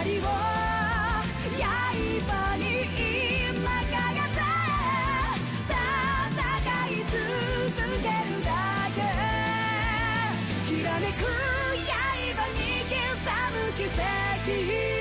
りを刃に今かけて戦い続けるだけ。きらめく刃に刻む奇跡。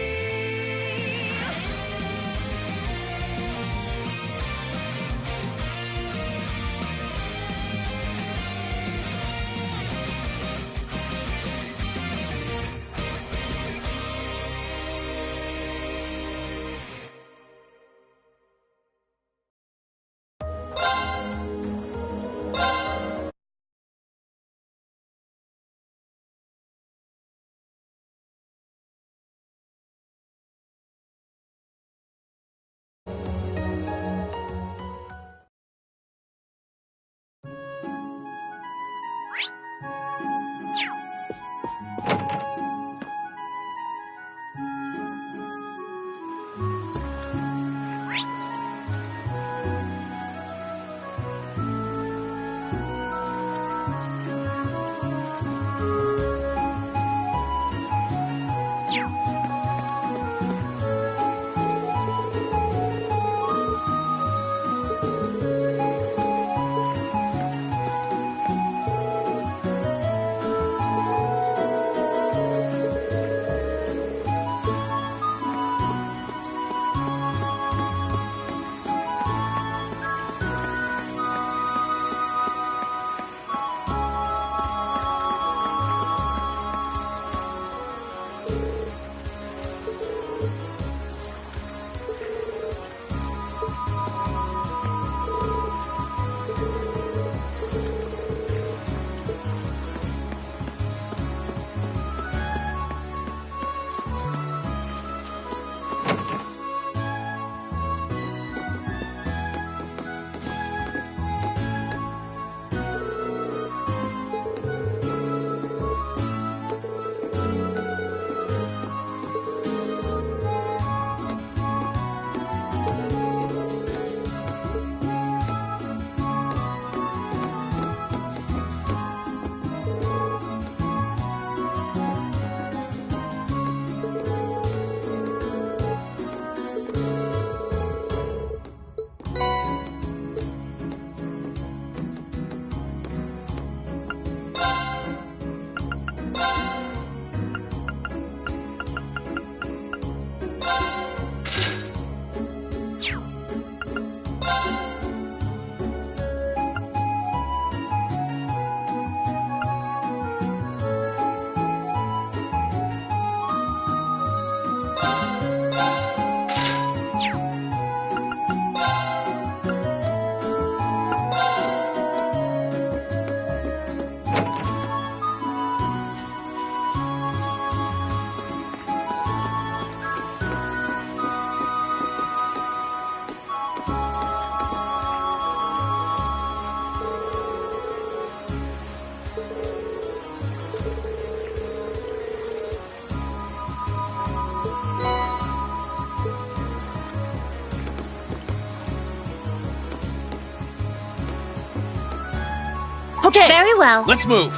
Okay. Very well. Let's move.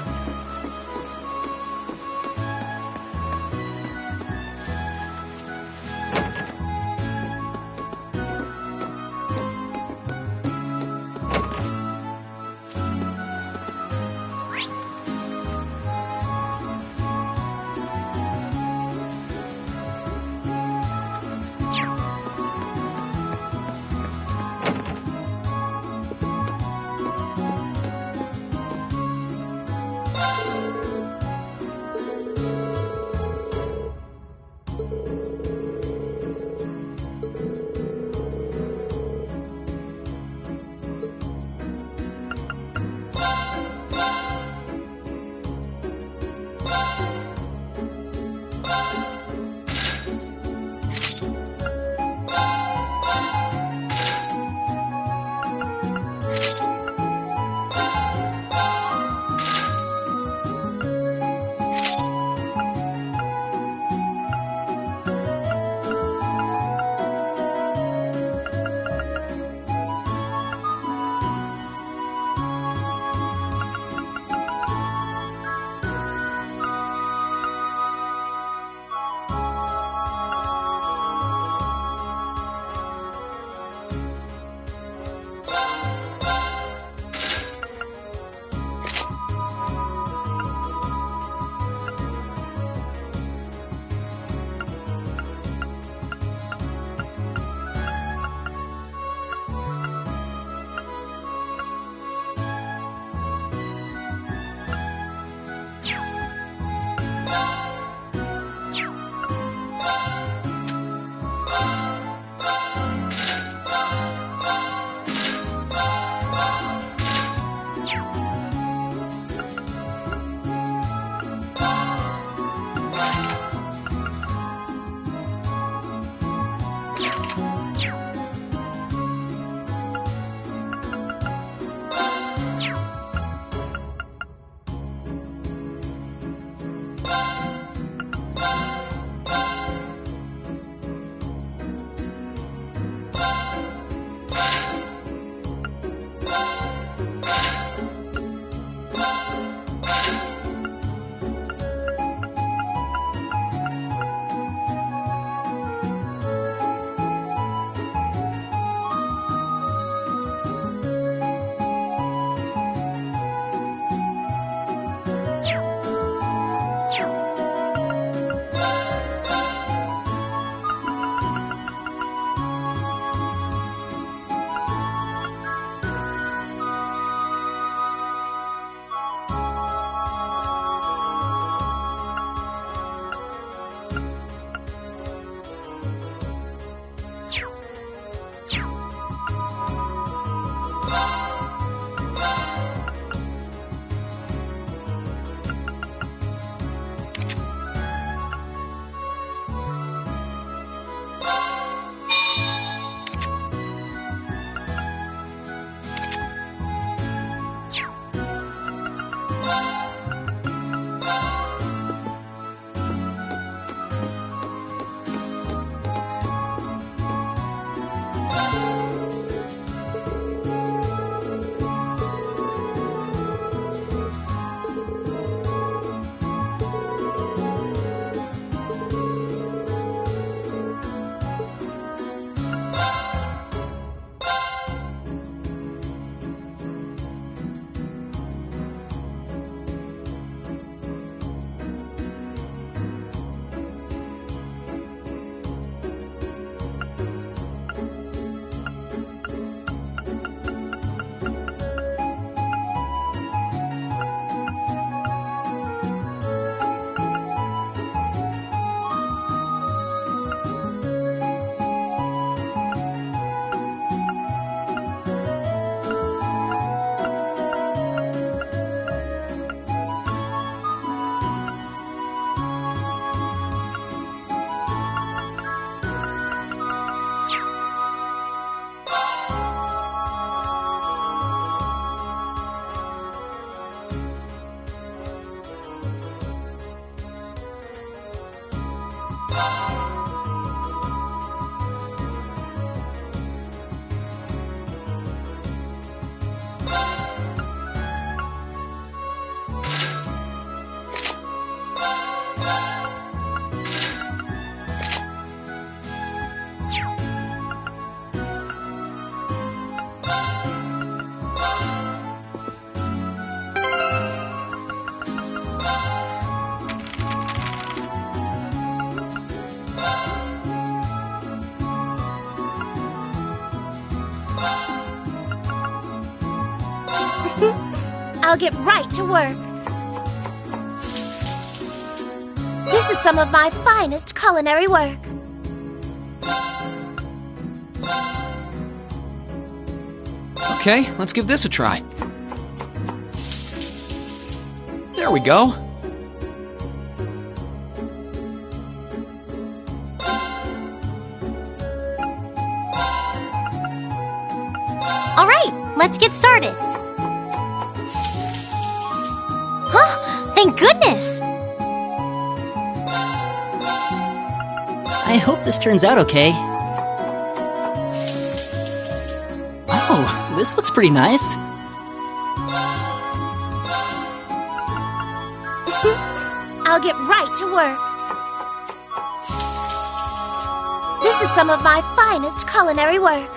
I'll get right to work. This is some of my finest culinary work. Okay, let's give this a try. There we go. All right, let's get started. Huh, thank goodness. I hope this turns out okay. Oh, this looks pretty nice. I'll get right to work. This is some of my finest culinary work.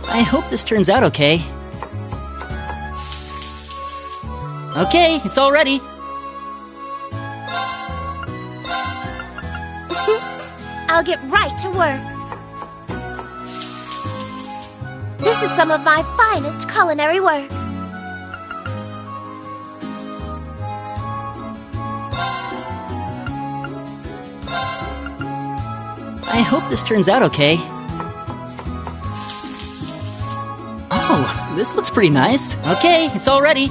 I hope this turns out okay. Okay, it's all ready. I'll get right to work. This is some of my finest culinary work. I hope this turns out okay. Oh, this looks pretty nice. Okay, it's all ready.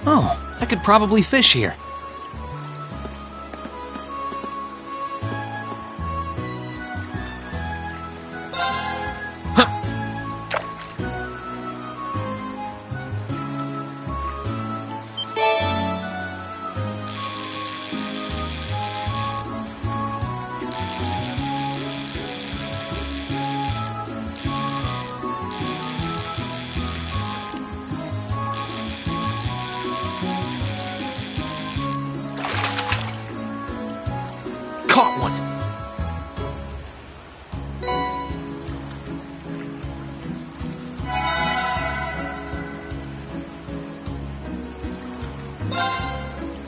Oh, I could probably fish here. Caught one!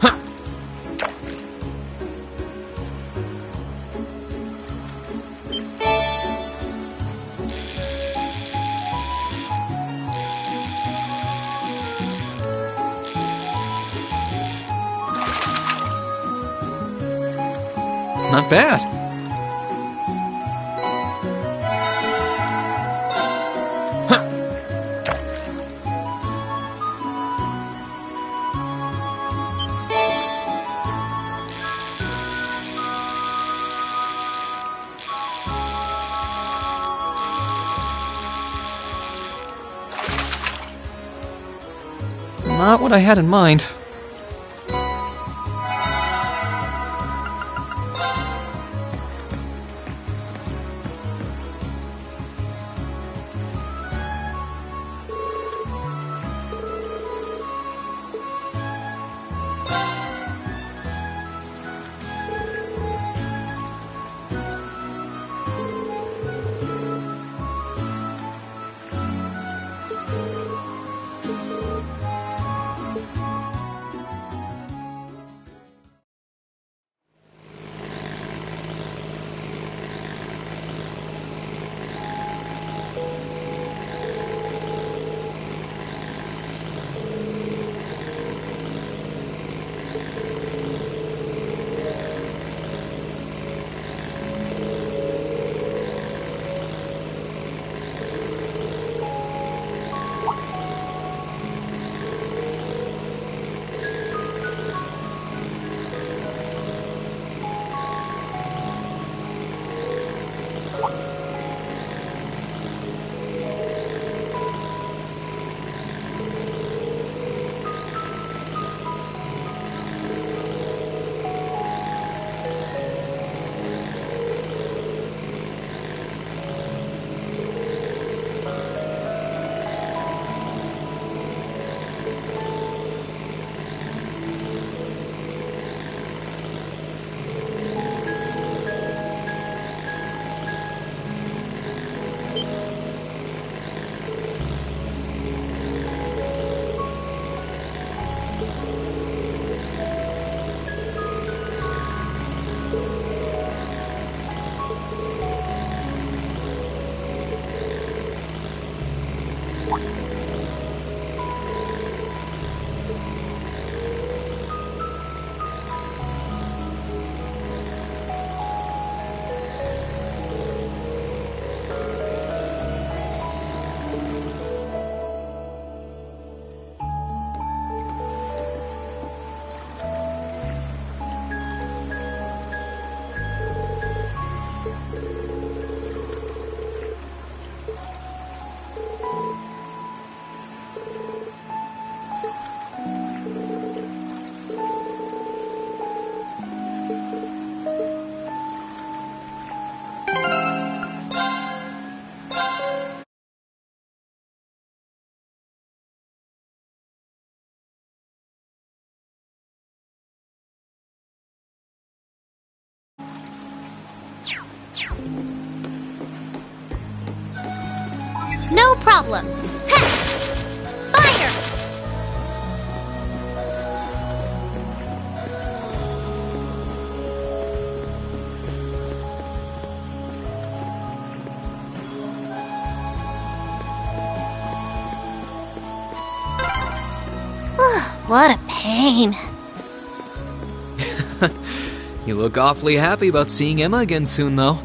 Huh. Not bad. Huh. Not what I had in mind. No problem. Ha! Fire! What a pain. You look awfully happy about seeing Emma again soon, though.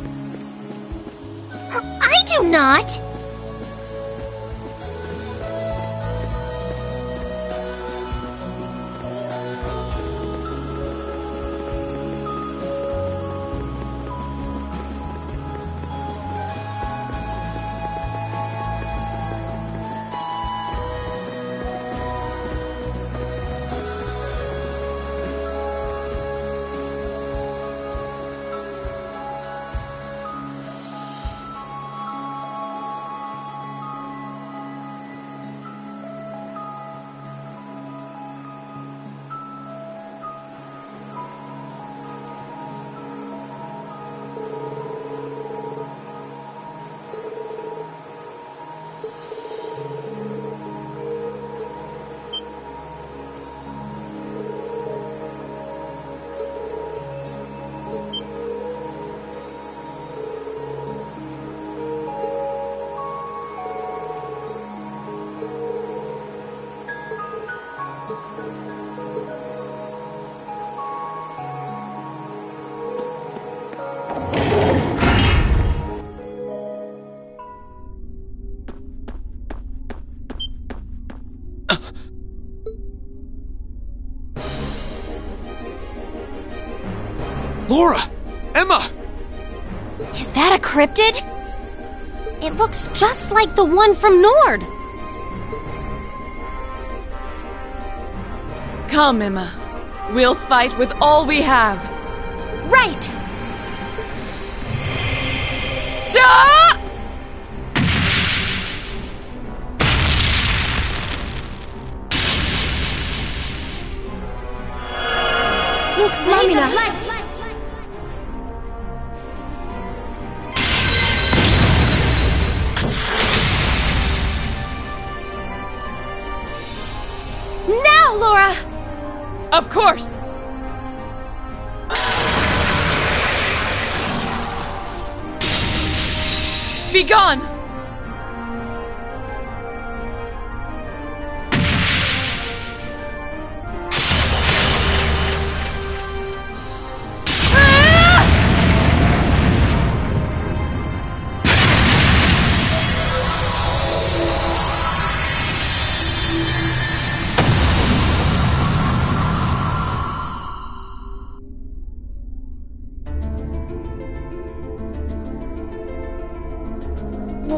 I do not. Laura! Emma! Is that a cryptid? It looks just like the one from Nord. Come, Emma. We'll fight with all we have. Right! Stop! Looks Lamina. Now, Laura! Of course! Be gone!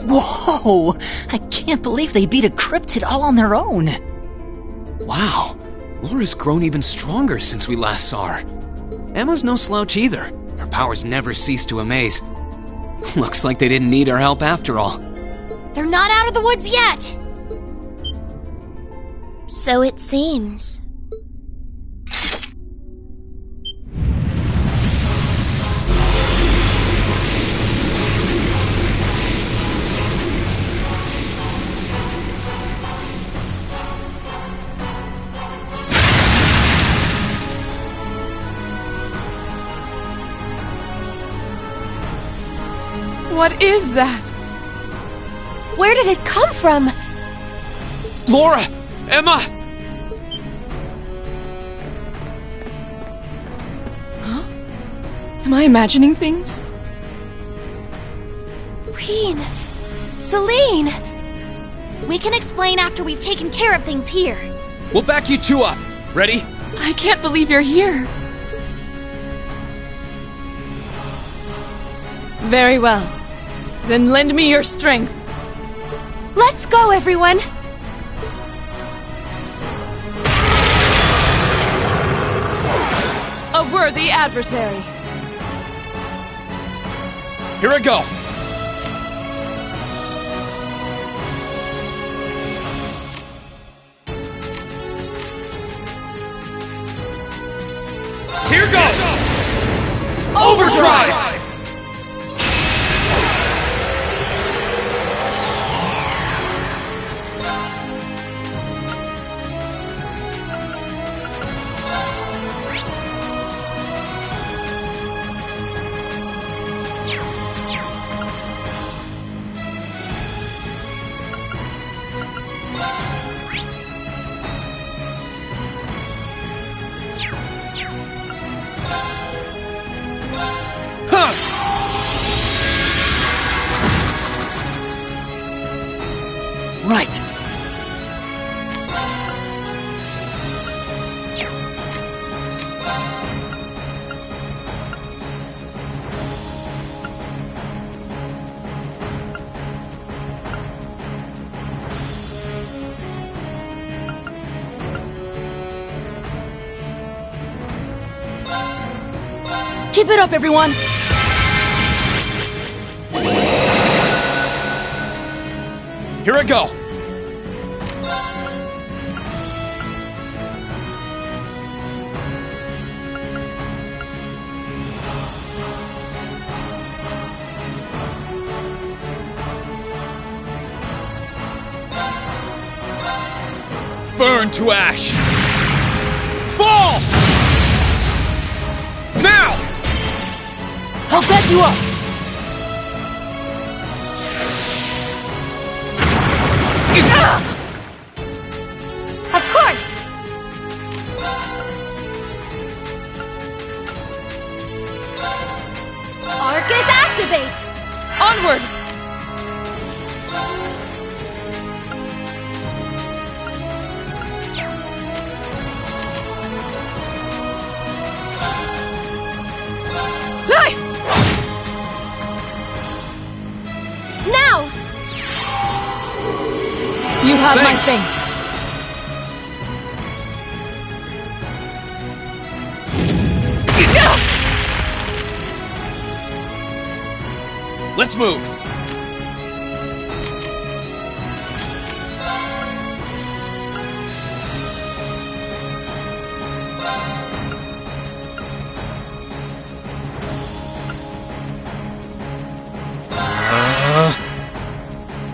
Whoa! I can't believe they beat a cryptid all on their own. Wow, Laura's grown even stronger since we last saw her. Emma's no slouch either. Her powers never cease to amaze. Looks like they didn't need our help after all. They're not out of the woods yet! So it seems. What is that? Where did it come from? Laura! Emma! Huh? Am I imagining things? Reen! Celine! We can explain after we've taken care of things here. We'll back you two up. Ready? I can't believe you're here. Very well. Then lend me your strength. Let's go, everyone! A worthy adversary. Here I go. Here goes! Overdrive! Right. Keep it up, everyone! Here I go! Burn to ash! Fall! Now! I'll get you up! Of course! Arcus activate! Onward! Now! You have my Thanks. thanks. Let's move!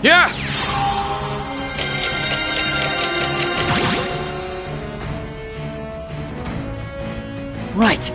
Yeah! Right.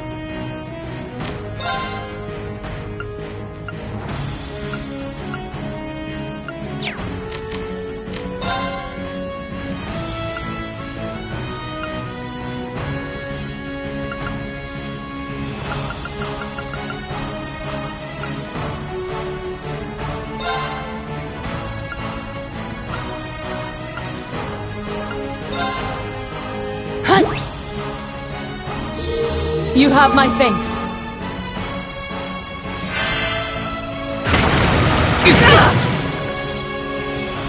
You have my thanks.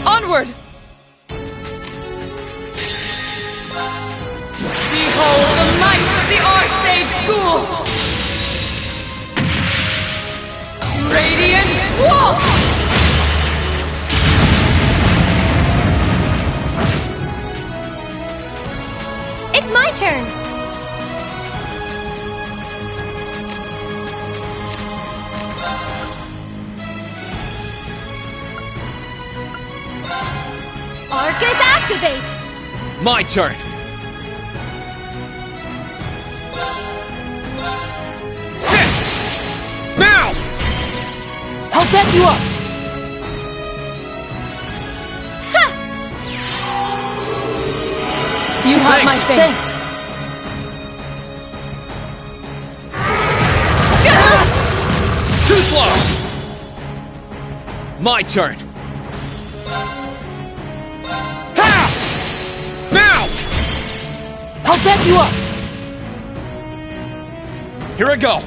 Onward! Behold the might of the Arcade School! Radiant Waltz! It's my turn! Arcus activate! My turn! Sit! Now! I'll set you up! You have my Thanks. thanks. Too slow! My turn! Ha! Now! I'll set you up! Here I go!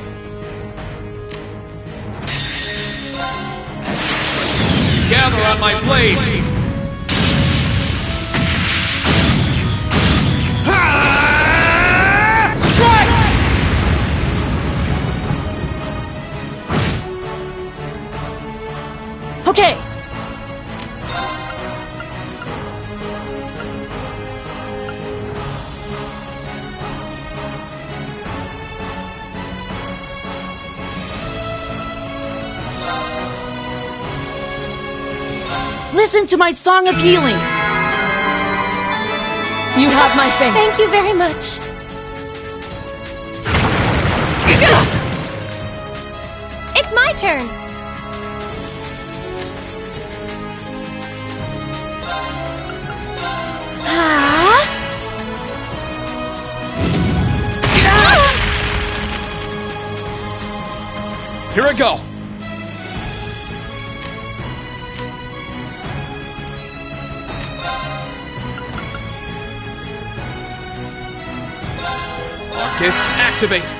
Gather on my blade! Ha! Strike! Okay! Listen to my song of healing! You have my thanks. Thank you very much. It's my turn. Here I go! Focus, activate!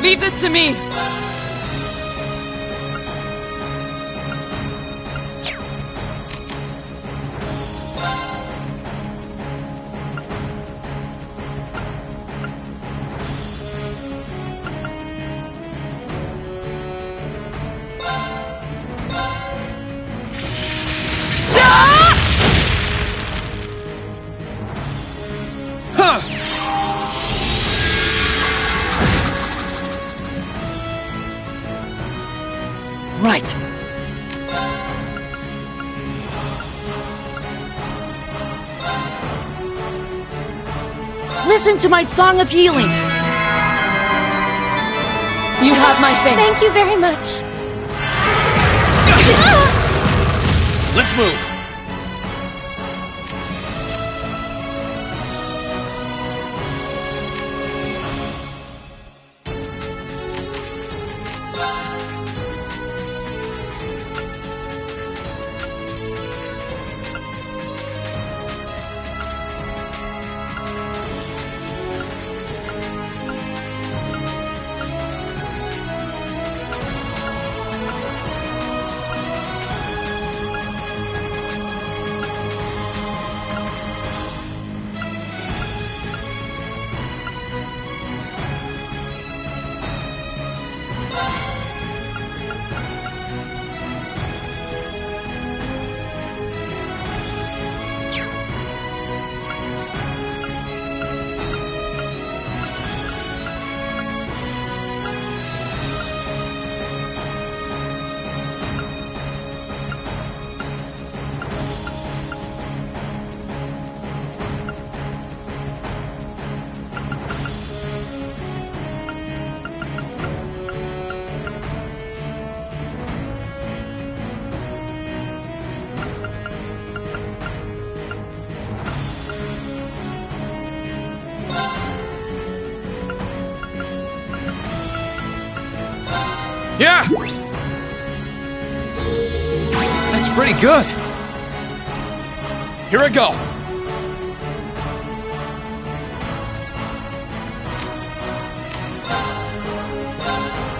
Leave this to me! Huh! Right. Listen to my song of healing. You have my thanks. Thank you very much. Let's move! Yeah! That's pretty good. Here I go.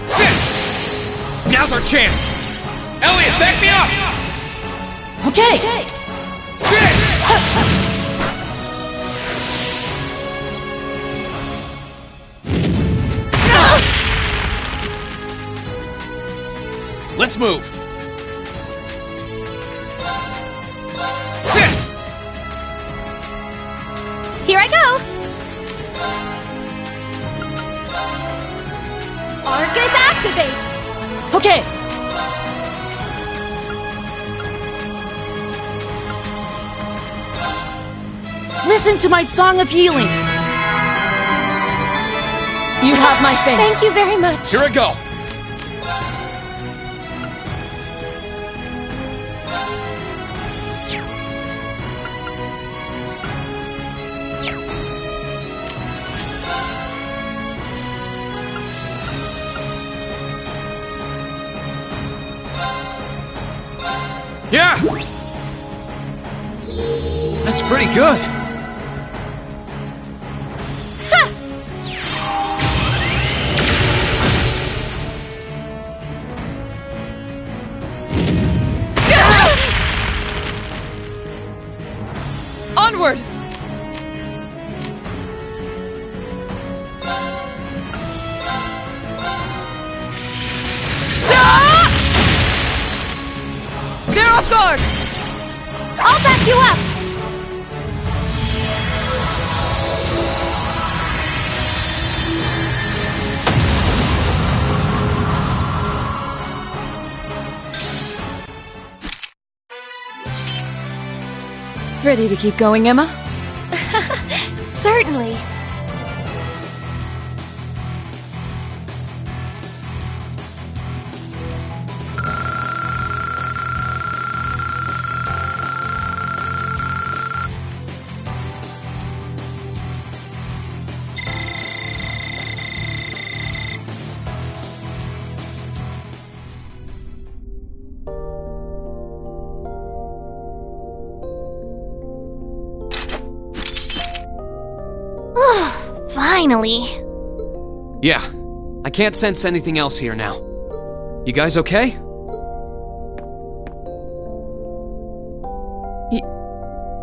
Sit! Now's our chance. Elliot, back me up! Okay. Sit! Let's move. Sit! Here I go. Arcus activate. Okay. Listen to my song of healing. You have my thanks. Thank you very much. Here I go. Yeah! That's pretty good. Onward! They're off guard! I'll back you up. Ready to keep going, Emma? Certainly. Finally. Yeah, I can't sense anything else here now. You guys okay?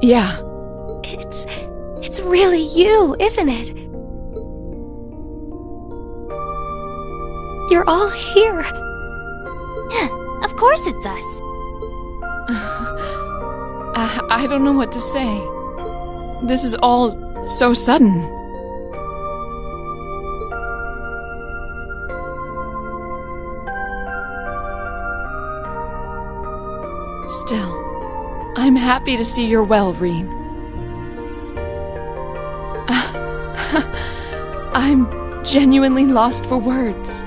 Yeah. It's really you, isn't it? You're all here. Of course it's us. I don't know what to say. This is all so sudden. Still, I'm happy to see you're well, Reen. I'm genuinely lost for words.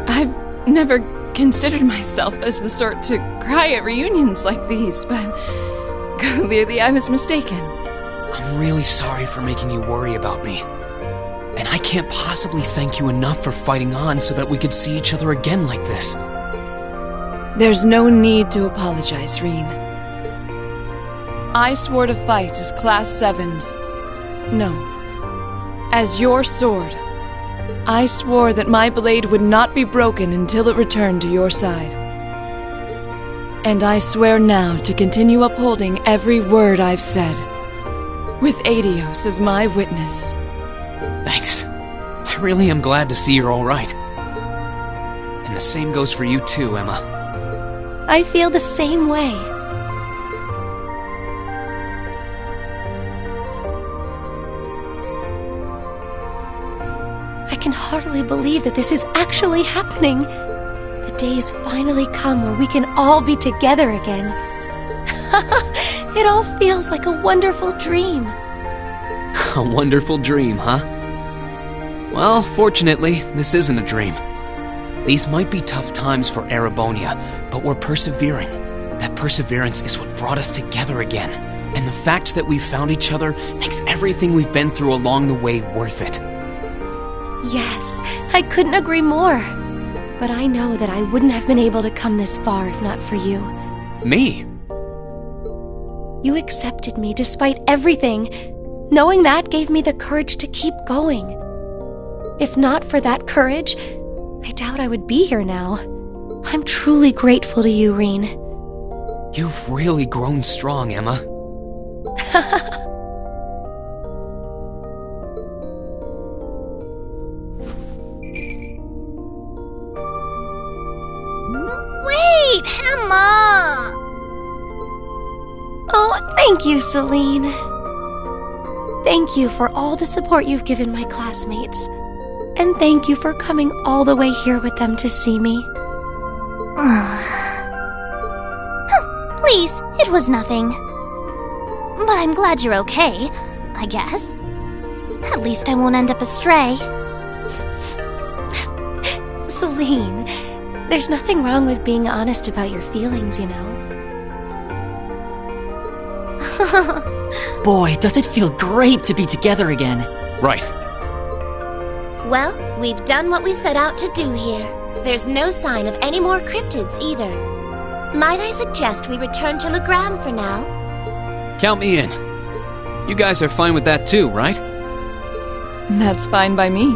I've never considered myself as the sort to cry at reunions like these, but clearly I was mistaken. I'm really sorry for making you worry about me. And I can't possibly thank you enough for fighting on so that we could see each other again like this. There's no need to apologize, Reen. I swore to fight as Class 7's... No. As your sword. I swore that my blade would not be broken until it returned to your side. And I swear now to continue upholding every word I've said, with Adios as my witness. Thanks. I really am glad to see you're all right. And the same goes for you too, Emma. I feel the same way. I can hardly believe that this is actually happening. The day's finally come where we can all be together again. It all feels like a wonderful dream. A wonderful dream, huh? Well, fortunately, this isn't a dream. These might be tough times for Erebonia, but we're persevering. That perseverance is what brought us together again. And the fact that we found each other makes everything we've been through along the way worth it. Yes, I couldn't agree more. But I know that I wouldn't have been able to come this far if not for you. Me? You accepted me despite everything. Knowing that gave me the courage to keep going. If not for that courage, I doubt I would be here now. I'm truly grateful to you, Reen. You've really grown strong, Emma. Wait, Emma! Oh, thank you, Celine. Thank you for all the support you've given my classmates. And thank you for coming all the way here with them to see me. Please, it was nothing. But I'm glad you're okay, I guess. At least I won't end up astray. Celine, there's nothing wrong with being honest about your feelings, you know. Boy, does it feel great to be together again. Right. Well, we've done what we set out to do here. There's no sign of any more cryptids either. Might I suggest we return to Legram for now? Count me in. You guys are fine with that too, right? That's fine by me.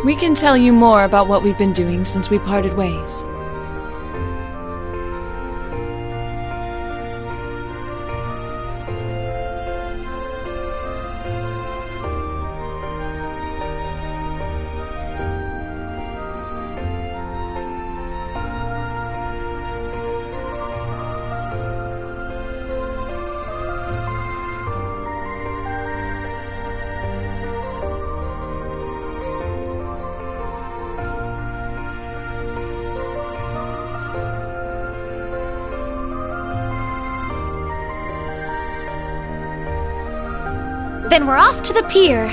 We can tell you more about what we've been doing since we parted ways. Then we're off to the pier.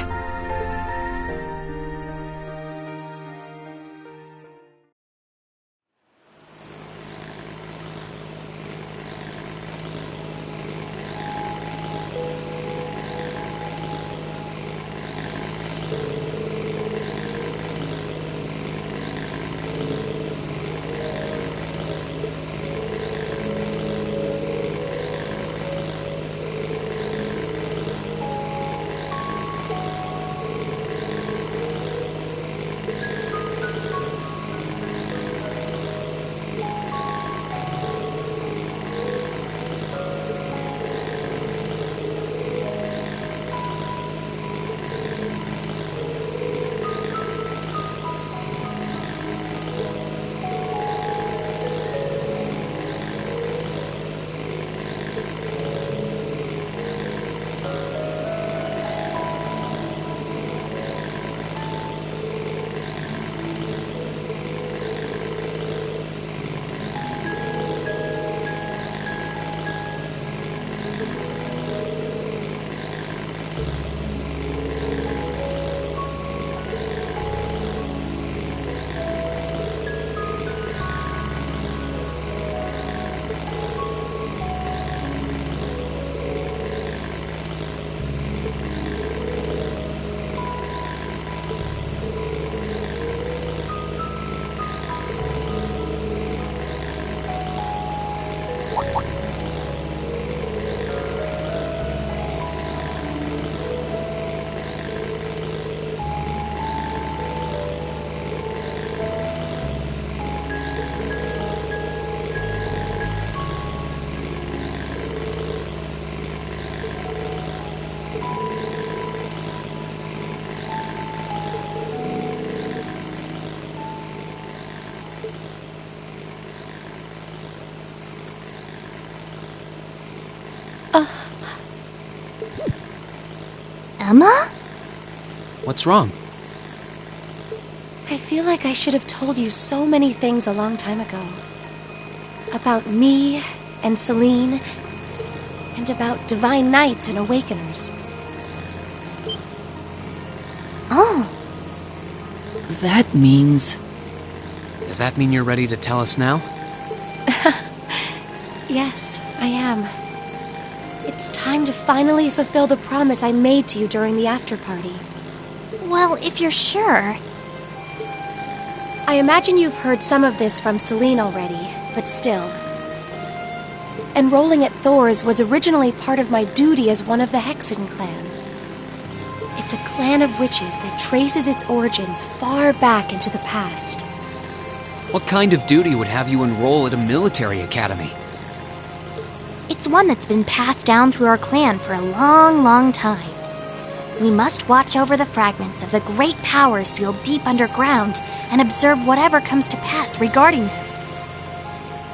Emma? What's wrong? I feel like I should have told you so many things a long time ago. About me and Celine, and about Divine Knights and Awakeners. Oh. That means... Does that mean you're ready to tell us now? Yes, I am. It's time to finally fulfill the promise I made to you during the after-party. Well, if you're sure. I imagine you've heard some of this from Celine already, but still. Enrolling at Thor's was originally part of my duty as one of the Hexen clan. It's a clan of witches that traces its origins far back into the past. What kind of duty would have you enroll at a military academy? It's one that's been passed down through our clan for a long, long time. We must watch over the fragments of the great powers sealed deep underground and observe whatever comes to pass regarding them.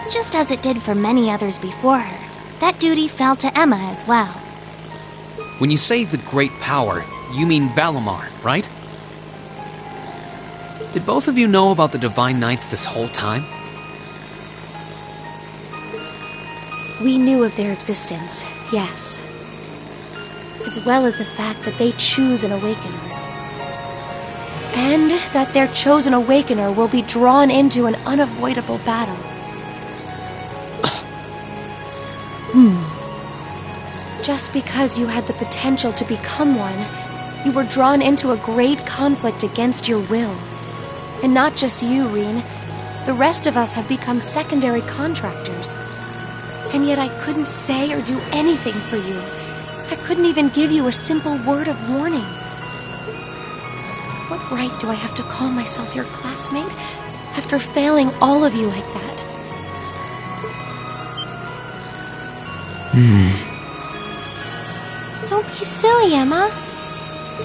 Just as it did for many others before her, that duty fell to Emma as well. When you say the great power, you mean Valimar, right? Did both of you know about the Divine Knights this whole time? We knew of their existence, yes. As well as the fact that they choose an Awakener. And that their chosen Awakener will be drawn into an unavoidable battle. Just because you had the potential to become one, you were drawn into a great conflict against your will. And not just you, Reen. The rest of us have become secondary contractors. And yet I couldn't say or do anything for you. I couldn't even give you a simple word of warning. What right do I have to call myself your classmate after failing all of you like that? Don't be silly, Emma.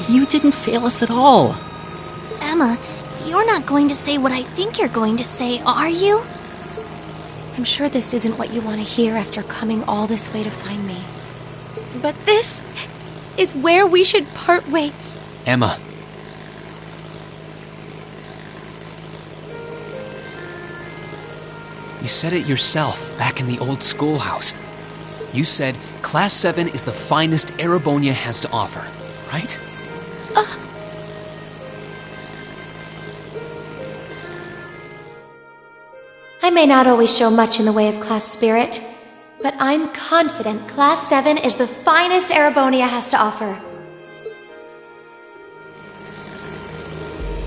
You didn't fail us at all. Emma, you're not going to say what I think you're going to say, are you? I'm sure this isn't what you want to hear after coming all this way to find me. But this is where we should part ways. Emma. You said it yourself back in the old schoolhouse. You said Class 7 is the finest Erebonia has to offer, right? I may not always show much in the way of class spirit, but I'm confident Class 7 is the finest Erebonia has to offer.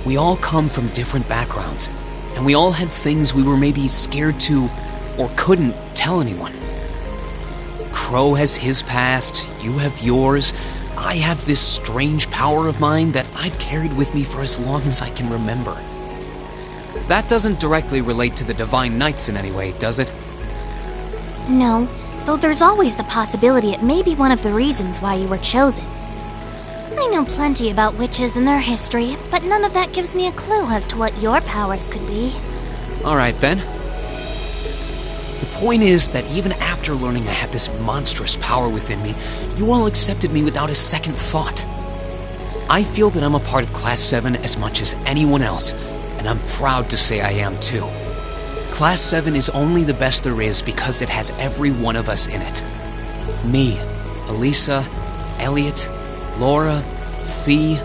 We all come from different backgrounds, and we all had things we were maybe scared to or couldn't tell anyone. Crow has his past, you have yours, I have this strange power of mine that I've carried with me for as long as I can remember. That doesn't directly relate to the Divine Knights in any way, does it? No, though there's always the possibility it may be one of the reasons why you were chosen. I know plenty about witches and their history, but none of that gives me a clue as to what your powers could be. Alright, Ben. The point is that even after learning I had this monstrous power within me, you all accepted me without a second thought. I feel that I'm a part of Class 7 as much as anyone else, and I'm proud to say I am too. Class 7 is only the best there is because it has every one of us in it. Me, Elisa, Elliot, Laura, Thea,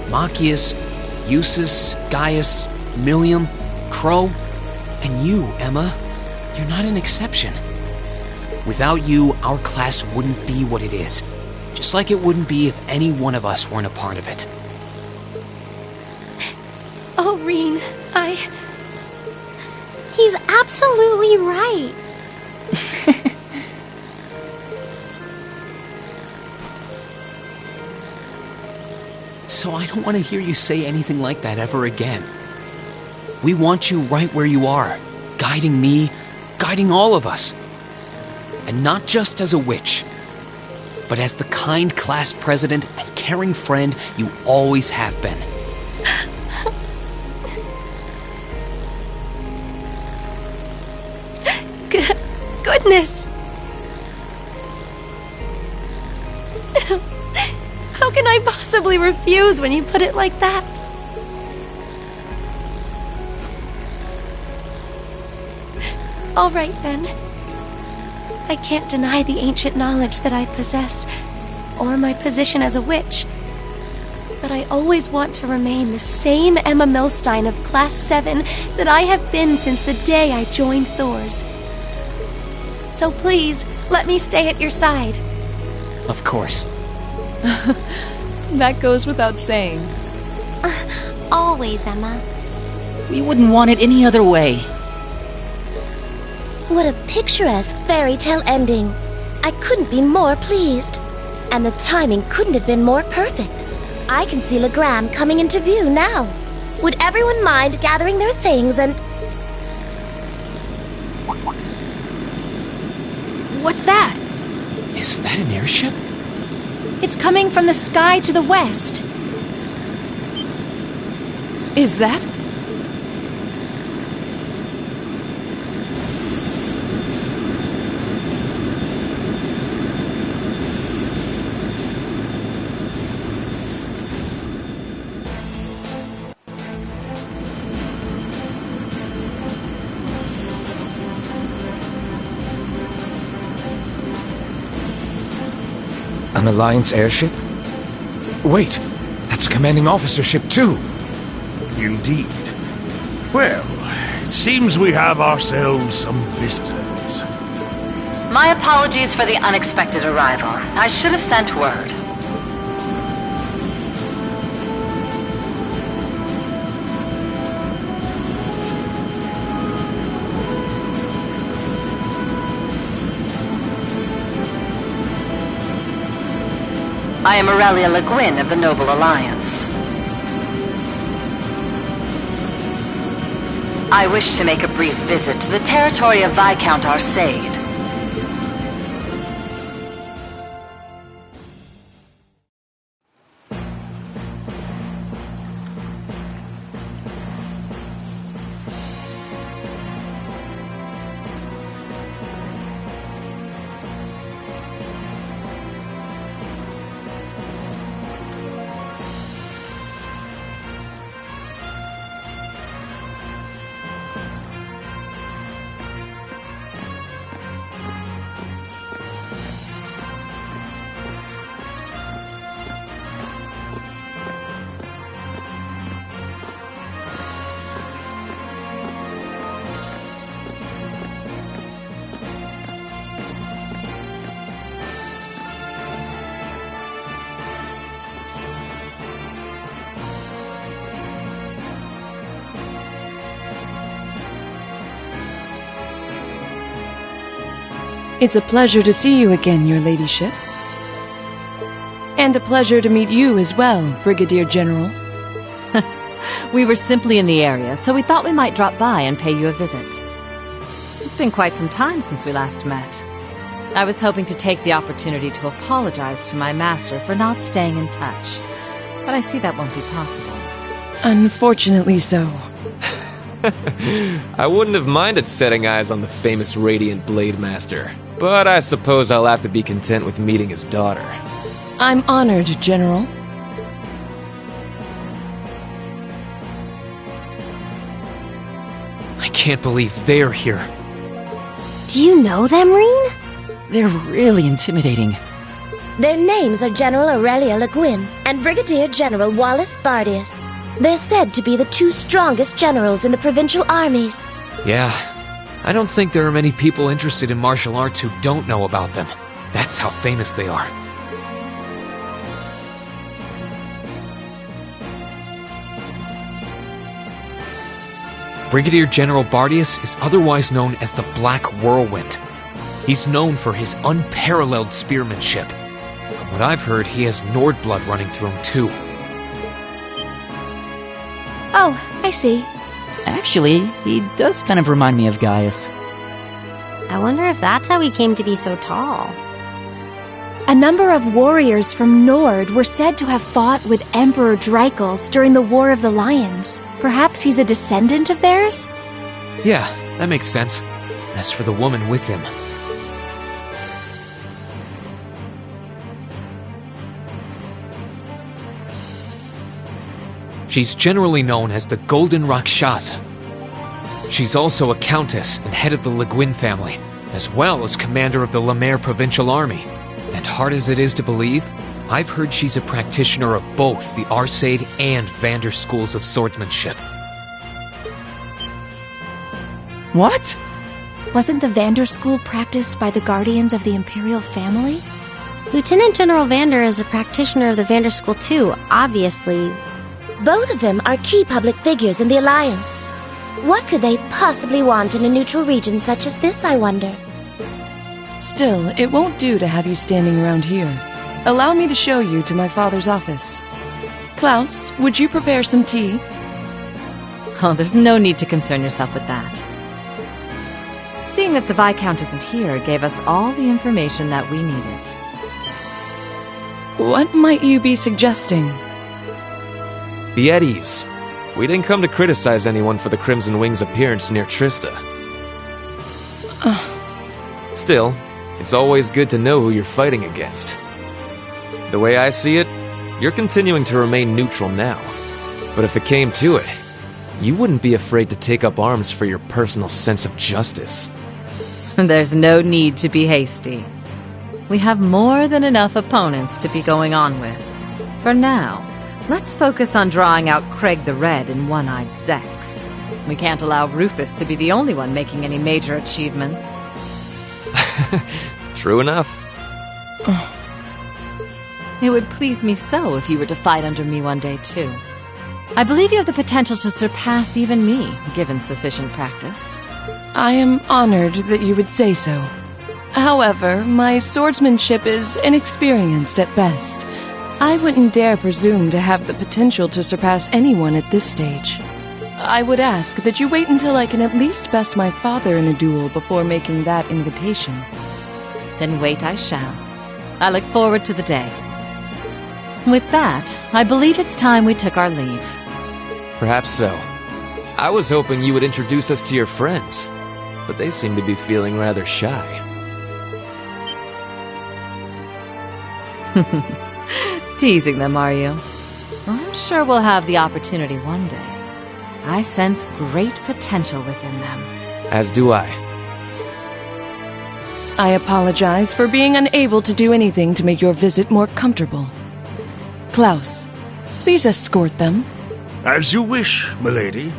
Machias, Eustace, Gaius, Millium, Crow, and you, Emma. You're not an exception. Without you, our class wouldn't be what it is. Just like it wouldn't be if any one of us weren't a part of it. Oh, Reen, He's absolutely right. So I don't want to hear you say anything like that ever again. We want you right where you are, guiding me, guiding all of us. And not just as a witch, but as the kind class president and caring friend you always have been. Goodness! How can I possibly refuse when you put it like that? All right, then. I can't deny the ancient knowledge that I possess, or my position as a witch. But I always want to remain the same Emma Milstein of Class 7 that I have been since the day I joined Thor's. So please, let me stay at your side. Of course. That goes without saying. Always, Emma. We wouldn't want it any other way. What a picturesque fairy tale ending. I couldn't be more pleased. And the timing couldn't have been more perfect. I can see Legram coming into view now. Would everyone mind gathering their things and... What's that? Is that an airship? It's coming from the sky to the west. Is that? An Alliance airship? Wait, that's a commanding officer ship too. Indeed. Well, it seems we have ourselves some visitors. My apologies for the unexpected arrival. I should have sent word. I am Aurelia Le Guin of the Noble Alliance. I wish to make a brief visit to the territory of Viscount Arcade. It's a pleasure to see you again, your ladyship. And a pleasure to meet you as well, Brigadier General. We were simply in the area, so we thought we might drop by and pay you a visit. It's been quite some time since we last met. I was hoping to take the opportunity to apologize to my master for not staying in touch, but I see that won't be possible. Unfortunately so. I wouldn't have minded setting eyes on the famous Radiant Blade Master, but I suppose I'll have to be content with meeting his daughter. I'm honored, General. I can't believe they're here. Do you know them, Reen? They're really intimidating. Their names are General Aurelia Le Guin and Brigadier General Wallace Bardius. They're said to be the two strongest generals in the provincial armies. Yeah, I don't think there are many people interested in martial arts who don't know about them. That's how famous they are. Brigadier General Bardius is otherwise known as the Black Whirlwind. He's known for his unparalleled spearmanship. From what I've heard, he has Nord blood running through him too. Oh, I see. Actually, he does kind of remind me of Gaius. I wonder if that's how he came to be so tall. A number of warriors from Nord were said to have fought with Emperor Dreikels during the War of the Lions. Perhaps he's a descendant of theirs? Yeah, that makes sense. As for the woman with him, she's generally known as the Golden Rakshasa. She's also a countess and head of the Le Guin family, as well as commander of the Lemaire Provincial Army. And hard as it is to believe, I've heard she's a practitioner of both the Arcade and Vander schools of swordsmanship. What? Wasn't the Vander school practiced by the guardians of the Imperial family? Lieutenant General Vander is a practitioner of the Vander School too, obviously. Both of them are key public figures in the Alliance. What could they possibly want in a neutral region such as this, I wonder? Still, it won't do to have you standing around here. Allow me to show you to my father's office. Klaus, would you prepare some tea? Oh, there's no need to concern yourself with that. Seeing that the Viscount isn't here gave us all the information that we needed. What might you be suggesting? Be at ease. We didn't come to criticize anyone for the Crimson Wing's appearance near Trista. Still, it's always good to know who you're fighting against. The way I see it, you're continuing to remain neutral now. But if it came to it, you wouldn't be afraid to take up arms for your personal sense of justice. There's no need to be hasty. We have more than enough opponents to be going on with. For now, let's focus on drawing out Craig the Red and One-Eyed Zex. We can't allow Rufus to be the only one making any major achievements. True enough. It would please me so if you were to fight under me one day, too. I believe you have the potential to surpass even me, given sufficient practice. I am honored that you would say so. However, my swordsmanship is inexperienced at best. I wouldn't dare presume to have the potential to surpass anyone at this stage. I would ask that you wait until I can at least best my father in a duel before making that invitation. Then wait I shall. I look forward to the day. With that, I believe it's time we took our leave. Perhaps so. I was hoping you would introduce us to your friends, but they seem to be feeling rather shy. Teasing them, are you? Well, I'm sure we'll have the opportunity one day. I sense great potential within them. As do I. I apologize for being unable to do anything to make your visit more comfortable. Klaus, please escort them. As you wish, milady.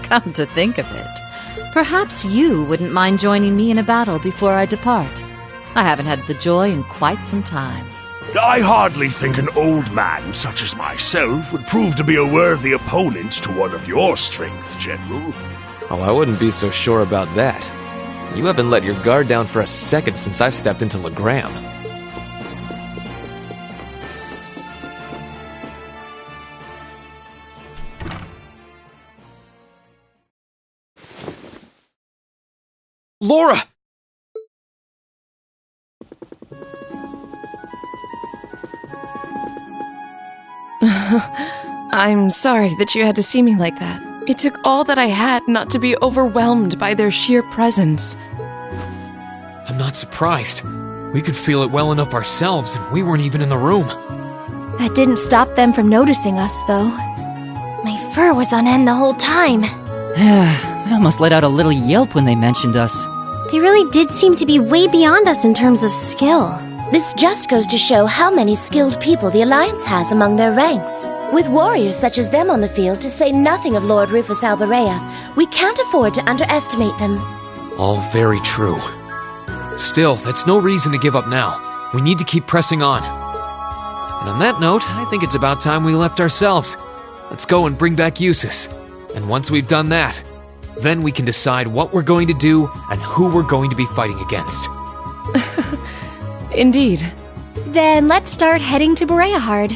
Come to think of it, perhaps you wouldn't mind joining me in a battle before I depart. I haven't had the joy in quite some time. I hardly think an old man such as myself would prove to be a worthy opponent to one of your strength, General. Oh, I wouldn't be so sure about that. You haven't let your guard down for a second since I stepped into Legram. Laura! I'm sorry that you had to see me like that. It took all that I had not to be overwhelmed by their sheer presence. I'm not surprised. We could feel it well enough ourselves, and we weren't even in the room. That didn't stop them from noticing us, though. My fur was on end the whole time. I almost let out a little yelp when they mentioned us. They really did seem to be way beyond us in terms of skill. This just goes to show how many skilled people the Alliance has among their ranks. With warriors such as them on the field, to say nothing of Lord Rufus Alberea, we can't afford to underestimate them. All very true. Still, that's no reason to give up now. We need to keep pressing on. And on that note, I think it's about time we left ourselves. Let's go and bring back Eustace. And once we've done that, then we can decide what we're going to do and who we're going to be fighting against. Indeed. Then let's start heading to Bereahard.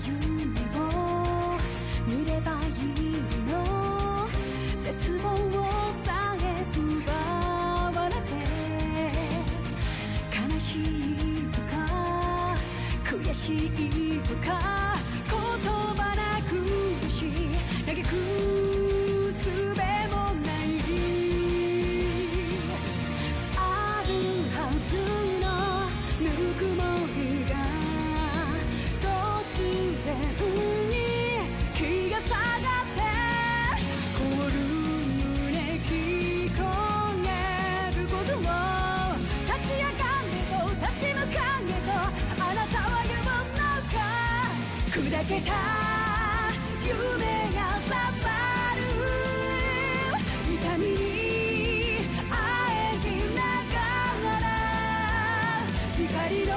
夢を見ればいいの絶望さえ奪われて悲しいとか悔しいとか言葉なくし嘆く術もないあるはずのぬくもりが突然に気が下がって凍る胸聞こえることを立ち上がれと立ち向かえとあなたは言うのか砕けた夢が刺さる痛みにあえぎながら光の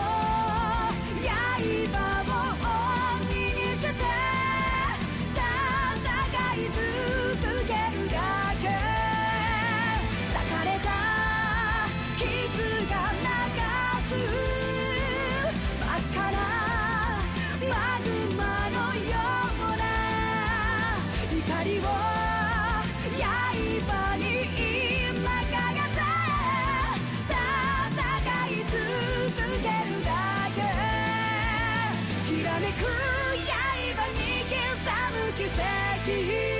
刃を鬼にして戦い続けるだけ裂かれた傷が流す真っ赤なマグマのような怒りを刃に今かけて戦い続けるだけきらめく刃に刻む奇跡